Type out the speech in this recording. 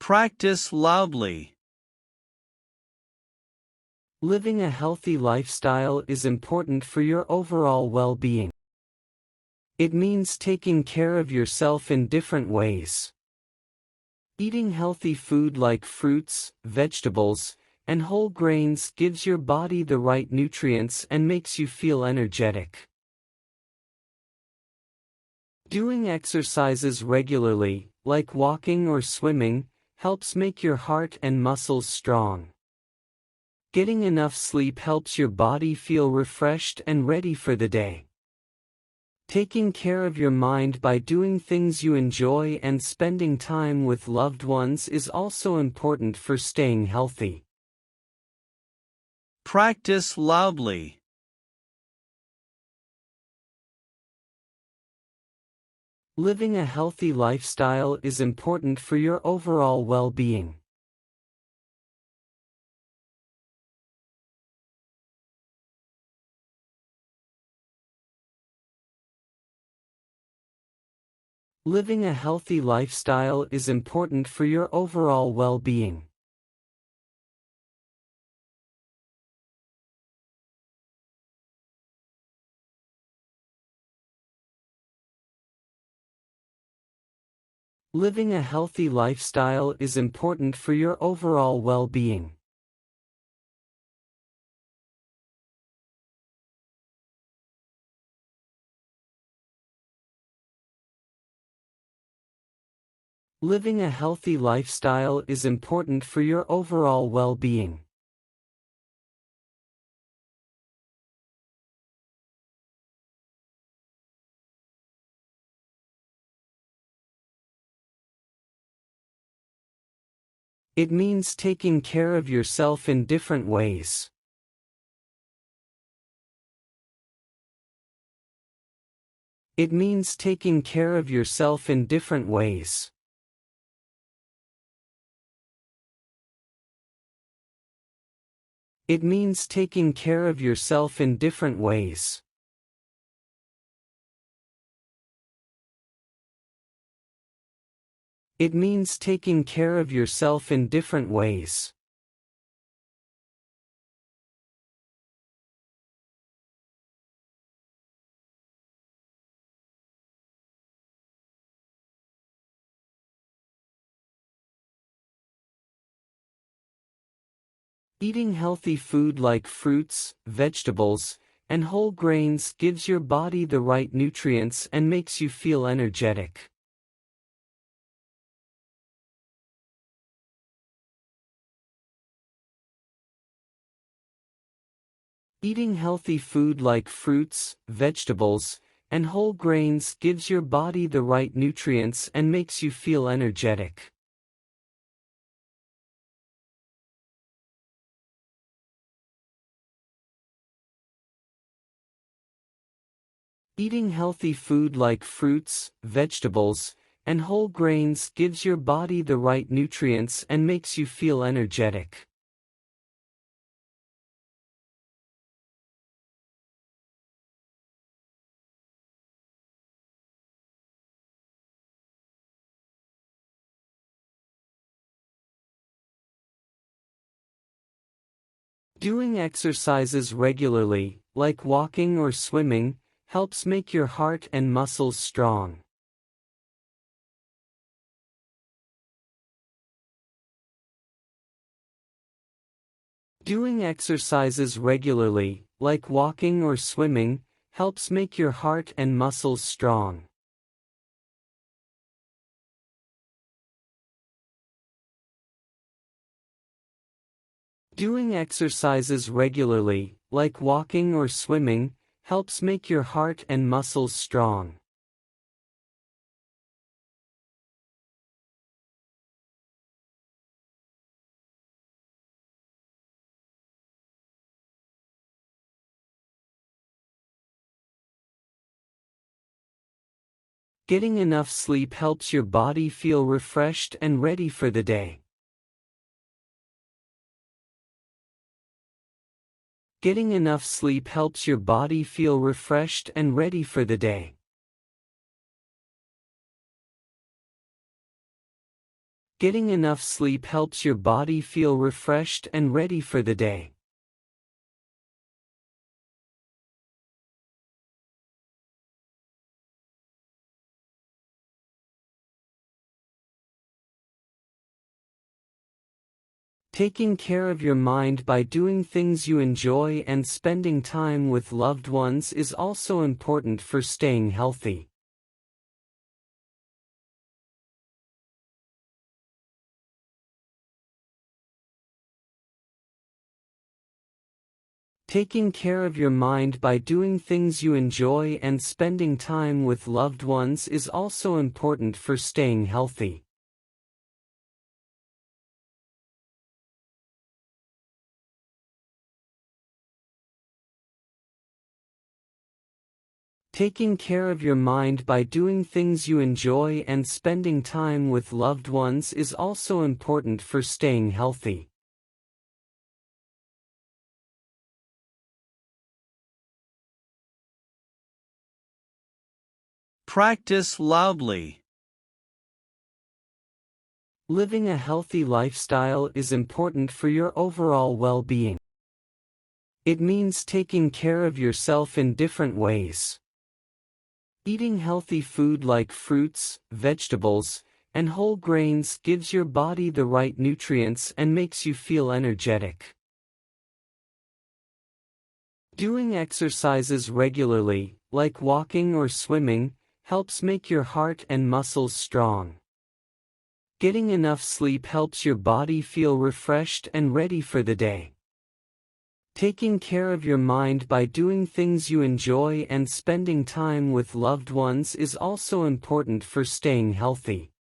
Practice loudly. Living a healthy lifestyle is important for your overall well-being. It means taking care of yourself in different ways. Eating healthy food like fruits, vegetables, and whole grains gives your body the right nutrients and makes you feel energetic. Doing exercises regularly, like walking or swimming, helps make your heart and muscles strong. Getting enough sleep helps your body feel refreshed and ready for the day. Taking care of your mind by doing things you enjoy and spending time with loved ones is also important for staying healthy. Practice loudly. Living a healthy lifestyle is important for your overall well-being. Living a healthy lifestyle is important for your overall well-being. Living a healthy lifestyle is important for your overall well-being. Living a healthy lifestyle is important for your overall well-being. It means taking care of yourself in different ways. It means taking care of yourself in different ways. It means taking care of yourself in different ways. It means taking care of yourself in different ways. Eating healthy food like fruits, vegetables, and whole grains gives your body the right nutrients and makes you feel energetic. Eating healthy food like fruits, vegetables, and whole grains gives your body the right nutrients and makes you feel energetic. Eating healthy food like fruits, vegetables, and whole grains gives your body the right nutrients and makes you feel energetic. Doing exercises regularly, like walking or swimming, helps make your heart and muscles strong. Doing exercises regularly, like walking or swimming, helps make your heart and muscles strong. Doing exercises regularly, like walking or swimming, helps make your heart and muscles strong. Getting enough sleep helps your body feel refreshed and ready for the day. Getting enough sleep helps your body feel refreshed and ready for the day. Getting enough sleep helps your body feel refreshed and ready for the day. Taking care of your mind by doing things you enjoy and spending time with loved ones is also important for staying healthy. Taking care of your mind by doing things you enjoy and spending time with loved ones is also important for staying healthy. Taking care of your mind by doing things you enjoy and spending time with loved ones is also important for staying healthy. Practice loudly. Living a healthy lifestyle is important for your overall well-being. It means taking care of yourself in different ways. Eating healthy food like fruits, vegetables, and whole grains gives your body the right nutrients and makes you feel energetic. Doing exercises regularly, like walking or swimming, helps make your heart and muscles strong. Getting enough sleep helps your body feel refreshed and ready for the day. Taking care of your mind by doing things you enjoy and spending time with loved ones is also important for staying healthy.